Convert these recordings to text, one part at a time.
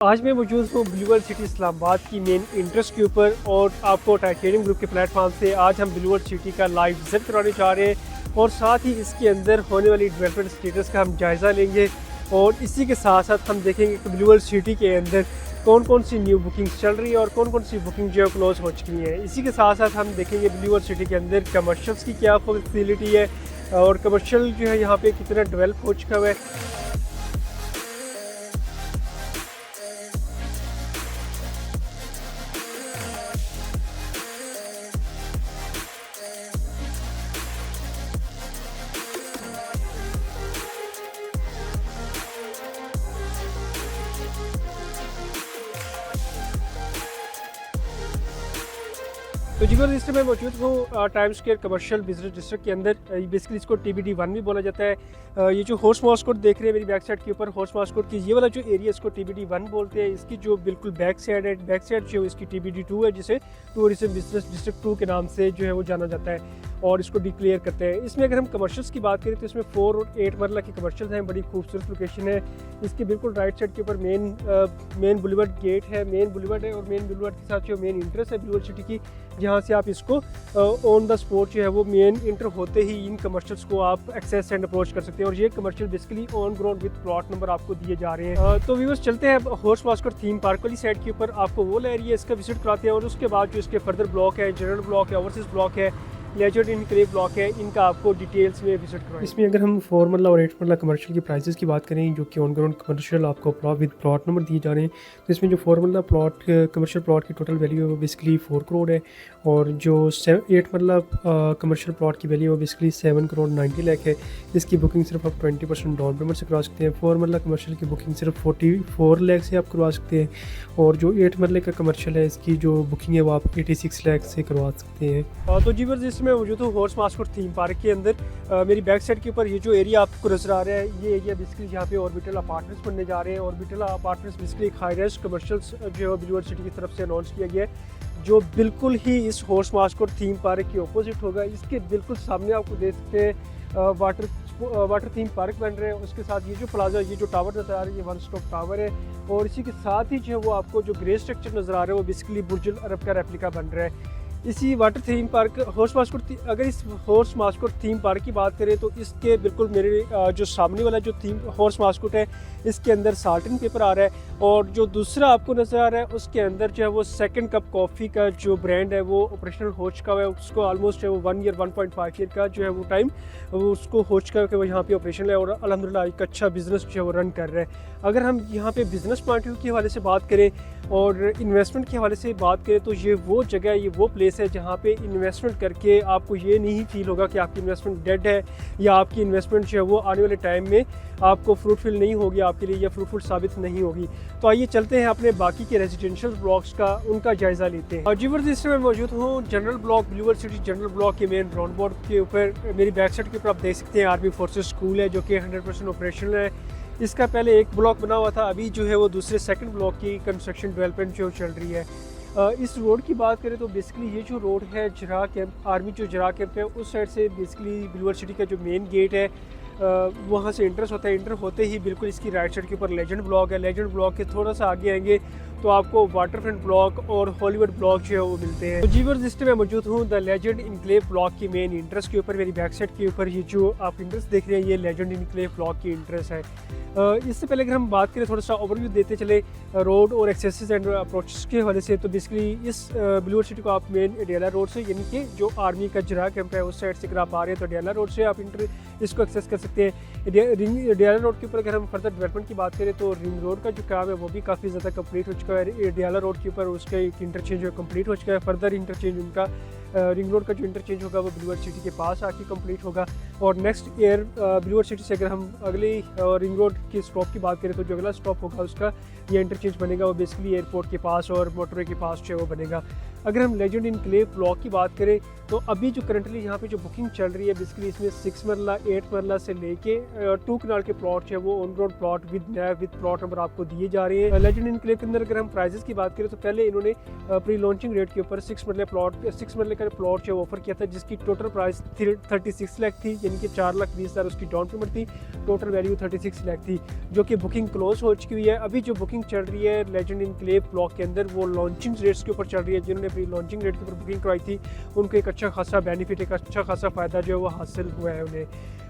आज मैं मौजूद हूँ ब्लूवर्ल्ड सिटी इस्लामाबाद की मेन इंटरेस्ट के ऊपर और आपको टाइटेनियम ग्रुप के प्लेटफॉर्म से आज हम ब्लूवर्ल्ड सिटी का लाइव विजिट कराने जा रहे हैं और साथ ही इसके अंदर होने वाली डेवलपमेंट स्टेटस का हम जायज़ा लेंगे और इसी के साथ साथ हम देखेंगे कि ब्लूवर्ल्ड सिटी के अंदर कौन कौन सी न्यू बुकिंग्स चल रही है और कौन कौन सी बुकिंग जो है क्लोज हो चुकी है। इसी के साथ साथ हम देखेंगे ब्लूवर्ल्ड सिटी के अंदर कमर्शियल्स की क्या फैसिलिटी है और कमर्शियल जो है यहाँ पे कितना डेवलप हो चुका है। तो जी इस समय मौजूद हूँ time square commercial business district के अंदर। बेसिकली इसको TBD1 भी बोला जाता है। ये जो हॉर्स मास्कोट देख रहे हैं मेरी बैक साइड के ऊपर, हॉर्स मास्कोट की ये वाला जो एरिया इसको TBD1 बोलते हैं। इसकी जो बिल्कुल बैक साइड है, बैक साइड जो इसकी TBD2 है, जिसे टूरिज्म बिजनेस डिस्ट्रिक्ट 2 के नाम से जो है वो जाना जाता है और इसको डिक्लेयर करते हैं। इसमें अगर हम कमर्शियल्स की बात करें तो इसमें 4 और 8 मरला की कमर्शियल्स हैं। बड़ी खूबसूरत लोकेशन है। इसके बिल्कुल राइट साइड के ऊपर मेन बुलेवर्ड गेट है, मेन बुलेवर्ड है और मेन बुलेवर्ड के साथ जो मेन इंट्रेंस है ब्लूवर्ल्ड सिटी की, जहाँ से आप इसको ऑन द स्पॉट जो है वो मेन इंटर होते ही इन कमर्शियल्स को आप एक्सेस एंड अप्रोच कर सकते हैं। और ये commercial basically on ground with plot number आपको दिए जा रहे हैं। तो व्यूअर्स चलते हैं हॉर्स मास्कोट थीम पार्क वाली साइड के ऊपर, आपको वो एरिया इसका विजिट कराते हैं और उसके बाद जो इसके फर्दर ब्लॉक है, जनरल ब्लॉक है, ओवरसीज ब्लॉक है, लेजर्ड इनक्लेव ब्लॉक है, इनका आपको डिटेल्स में विजिट कराएं। इसमें अगर हम 4 मरला और 8 मरला कमर्शियल की प्राइसेस की बात करें जो कि ऑन ग्राउंड कमर्शियल आपको प्लॉट विद प्लॉट नंबर दिए जा रहे हैं, तो इसमें जो 4 मरला प्लॉट कमर्शियल प्लॉट की टोटल वैल्यू है वो बेसिकली 4 करोड़ है और जो 8 मरला कमर्शियल प्लॉट की वैल्यू है वो बेसिकली 7 करोड़ 90 लाख है। इसकी बुकिंग सिर्फ आप 20% डाउन पेमेंट से करवा सकते हैं। 4 मरला कमर्शियल की बुकिंग सिर्फ 44 लाख से आप करवा सकते हैं और जो 8 मरले का कमर्शियल है इसकी जो बुकिंग है वो आप 86 लाख से करवा सकते हैं। तो जी बस इसमें मौजूद हूँ हॉर्स मास्कोट थीम पार्क के अंदर। मेरी बैक साइड के ऊपर ये जो एरिया आपको नजर आ रहा है, ये एरिया बेसिकली यहाँ पे ऑर्बिटल अपार्टमेंट्स बनने जा रहे हैं। ऑर्बिटल अपार्टमेंट्स बेसिकली एक हाई राइज कमर्शियल्स जो है ब्लूवर्ल्ड सिटी की तरफ से अनाउंस किया गया है, जो बिल्कुल ही इस हॉर्स मास्कोट थीम पार्क के ऑपोजिट होगा। इसके बिल्कुल सामने आपको देख सकते हैं वाटर थीम पार्क बन रहे हैं। उसके साथ ये जो प्लाजा, ये जो टावर नजर आ रहा है, ये 1 स्टॉप टावर है और इसी के साथ ही जो है वो आपको जो ग्रे स्ट्रक्चर नजर आ रहा है वो बेसिकली बुर्ज अल अरब का रेप्लिका बन रहा है। इसी water theme park horse mascot, अगर इस हॉर्स मास्कोट थीम पार्क की बात करें तो इसके बिल्कुल मेरे जो सामने वाला जो थीम हॉर्स मास्कोट है इसके अंदर साल्टन पेपर आ रहा है और जो दूसरा आपको नज़र आ रहा है उसके अंदर जो है वो सेकंड कप कॉफ़ी का जो ब्रांड है वो ऑपरेशनल हो चुका है। उसको ऑलमोस्ट है वो 1 ईयर 1.5 ईयर का जो है वो टाइम वो उसको हो चुका है कि वो यहाँ पे ऑपरेशनल है और अल्हम्दुलिल्लाह एक अच्छा बिजनेस जो है वो रन कर रहा है। अगर हम यहाँ पे बिजनेस पॉइंट ऑफ व्यू के हवाले से बात करें और इन्वेस्टमेंट के हवाले से बात करें तो ये वो जगह, ये वो प्लेस है जहाँ पे इन्वेस्टमेंट करके आपको ये नहीं फील होगा कि आपकी इन्वेस्टमेंट डेड है या आपकी इन्वेस्टमेंट जो है वो आने वाले टाइम में आपको फ्रूटफुल नहीं होगी आपके लिए या फ्रूटफुल साबित नहीं होगी। तो आइए चलते हैं अपने बाकी के रेजिडेंशियल ब्लॉक्स का उनका जायज़ा लेते हैं। और जीवर्स इस समय मौजूद हूँ general block, blue world city general block के मेन ग्राउंड बोर्ड के ऊपर। मेरी बैक साइड के ऊपर आप देख सकते हैं आर्मी फोर्सेस स्कूल है जो कि 100% ऑपरेशनल है। इसका पहले एक ब्लॉक बना हुआ था, अभी जो है वो दूसरे सेकंड ब्लॉक की कंस्ट्रक्शन डेवलपमेंट जो चल रही है। इस रोड की बात करें तो बेसिकली ये जो रोड है जरा कैंप, आर्मी जो जरा कैंप है उस साइड से बेसिकली ब्लूवर्ल्ड सिटी का जो मेन गेट है वहाँ से इंटर्स होता है। इंटर होते ही बिल्कुल इसकी राइट साइड के ऊपर लेजेंड ब्लॉक है। लेजेंड ब्लॉक के थोड़ा सा आगे आएंगे तो आपको वाटरफ्रंट ब्लॉक और हॉलीवुड ब्लॉक जो है वो मिलते हैं। तो जीवर्स इस मैं मौजूद हूँ द लेजेंड इनक्लेव ब्लॉक की मेन इंट्रेस के ऊपर। मेरी बैक साइड के ऊपर ये जो आप इंट्रेस देख रहे हैं ये लेजेंड इनक्लेव ब्लॉक की इंट्रेस है। इससे पहले अगर हम बात करें थोड़ा सा ओवरव्यू देते चले रोड और एक्सेसेस एंड अप्रोचेस के हवाले से, तो बेसिकली इस ब्लूवर्ल्ड सिटी को आप मेन अडियाला रोड से, यानी कि जो आर्मी का जरा कैंप है उस साइड से अगर आप आ रहे हैं तो अडियाला रोड से आप इसको एक्सेस कर सकते हैं। अडियाला रोड के ऊपर अगर हम फर्दर डेवलपमेंट की बात करें तो रिंग रोड का जो काम है वो भी काफ़ी ज़्यादा कंप्लीट हो चुका है। अडियाला रोड के ऊपर उसका एक इंटरचेंज जो कंप्लीट हो चुका है। फर्दर इंटरचेंज उनका रिंग रोड का जो इंटरचेंज होगा वो ब्लूवर्ल्ड सिटी के पास आके कंप्लीट होगा और नेक्स्ट ईयर ब्लूवर्ल्ड सिटी से अगर हम अगले रिंग रोड के स्टॉप की बात करें तो जो अगला स्टॉप होगा उसका ये इंटरचेंज बनेगा वो बेसिकली एयरपोर्ट के पास और मोटरवे के पास जो है वो बनेगा। अगर हम लेजेंड इनक्लेव ब्लॉक की बात करें तो अभी जो करंटली यहाँ पे जो बुकिंग चल रही है बेसिकली इसमें 6 मरला 8 मरला से लेके 2 कनाल के प्लॉट जो है वो on road plot with naive with plot number आपको दिए जा रहे हैं। लेजेंड इनक्लेव के अंदर अगर हम प्राइजेस की बात करें तो पहले इन्होंने प्री लॉन्चिंग रेट के ऊपर 6 मरले का प्लॉट जो ऑफर किया था जिसकी टोटल प्राइस 36 लाख थी, यानी कि 4,20,000 उसकी डाउन पेमेंट थी, टोटल वैल्यू 36 लाख थी, जो कि बुकिंग क्लोज हो चुकी हुई है। अभी जो बुकिंग चल रही है लेजेंड इनक्लेव ब्लॉक के अंदर वो लॉन्चिंग रेट्स के ऊपर चल रही है। जिन्होंने प्री लॉन्चिंग रेट के ऊपर बुकिंग करवाई थी उनको एक अच्छा खासा बेनिफिट, एक अच्छा खासा फ़ायदा जो है वो हासिल हुआ है उन्हें।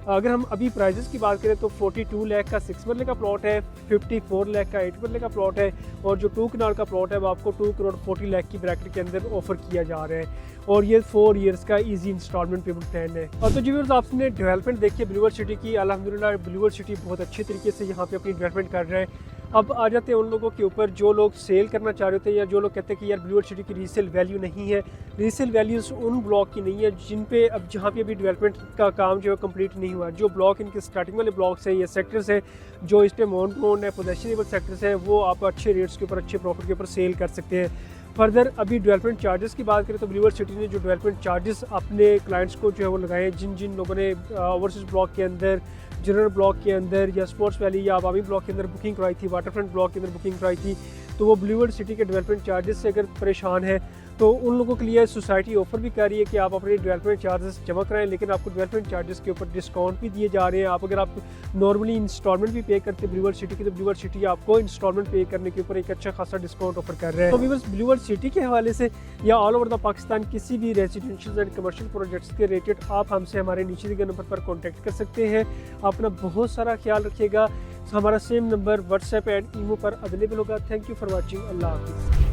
अगर हम अभी प्राइजेस की बात करें तो 42 लाख का 6 मरले का प्लॉट है, 54 लाख का 8 मरले का प्लॉट है, और जो 2 कनाल का प्लॉट है वो आपको 2 करोड़ 40 लाख की ब्रैकेट के अंदर ऑफर किया जा रहा है, और ये 4 इयर्स का इजी इंस्टॉलमेंट पेमेंट प्लान है। और तो जी व्यूअर्स, आपने डेवलपमेंट देखी ब्लूवर्ड सिटी की, अल्हम्दुलिल्लाह ब्लूवर्ड सिटी बहुत अच्छे तरीके से यहाँ पे अपनी डेवलपमेंट कर रहा है। अब आ जाते हैं उन लोगों के ऊपर जो लोग सेल करना चाह रहे थे, या जो लोग कहते हैं कि यार ब्लूवर्ड सिटी की रीसेल वैल्यू नहीं है। रीसेल वैल्यूज़ उन ब्लॉक की नहीं है जिन पे अब जहाँ पे अभी डेवलपमेंट का काम जो है कंप्लीट नहीं हुआ। जो ब्लॉक इनके स्टार्टिंग वाले ब्लॉक्स हैं या सेक्टर्स हैं जो इस टाइम ऑन ग्राउंड है, पोजेशनेबल सेक्टर्स है, वो आप अच्छे रेट्स के ऊपर, अच्छे प्रॉफिट के ऊपर सेल कर सकते हैं। फर्दर अभी डेवलपमेंट चार्जेस की बात करें तो ब्लूवर्ड सिटी ने जो डेवलपमेंट चार्जेस अपने क्लाइंट्स को जो है वो लगाए हैं, जिन जिन लोगों ने ओवरसीज ब्लॉक के अंदर, जनरल ब्लॉक के अंदर, या स्पोर्ट्स वैली या आवामी ब्लॉक के अंदर बुकिंग करवाई थी, वाटरफ्रंट ब्लॉक के अंदर बुकिंग करवाई थी, तो वो ब्लूवर्ड सिटी के डेवलपमेंट चार्जेस से अगर परेशान है तो उन लोगों के लिए सोसाइटी ऑफर भी कर रही है कि आप अपने डेवलपमेंट चार्जेस जमा कराएं, लेकिन आपको डेवलपमेंट चार्जेस के ऊपर डिस्काउंट भी दिए जा रहे हैं। आप अगर आप नॉर्मली इंस्टॉलमेंट भी पे करते हैं ब्लूवर्ड सिटी की, तो ब्लूवर्ड सिटी आपको इंस्टॉलमेंट पे करने के ऊपर एक अच्छा खासा डिस्काउंट ऑफर कर रहे हैं। तो व्यूअर्स, ब्लूवर्ड सिटी के हवाले से या ऑल ओवर द पाकिस्तान किसी भी रेजिडेंशियल एंड कमर्शियल प्रोजेक्ट्स के रिलेटेड आप हमसे हमारे नीचे दिए गए नंबर पर कॉन्टैक्ट कर सकते हैं। अपना बहुत सारा ख्याल रखिएगा। हमारा same number WhatsApp and imo पर अवेलेबल होगा। Thank you for watching. अल्लाह हाफिज़।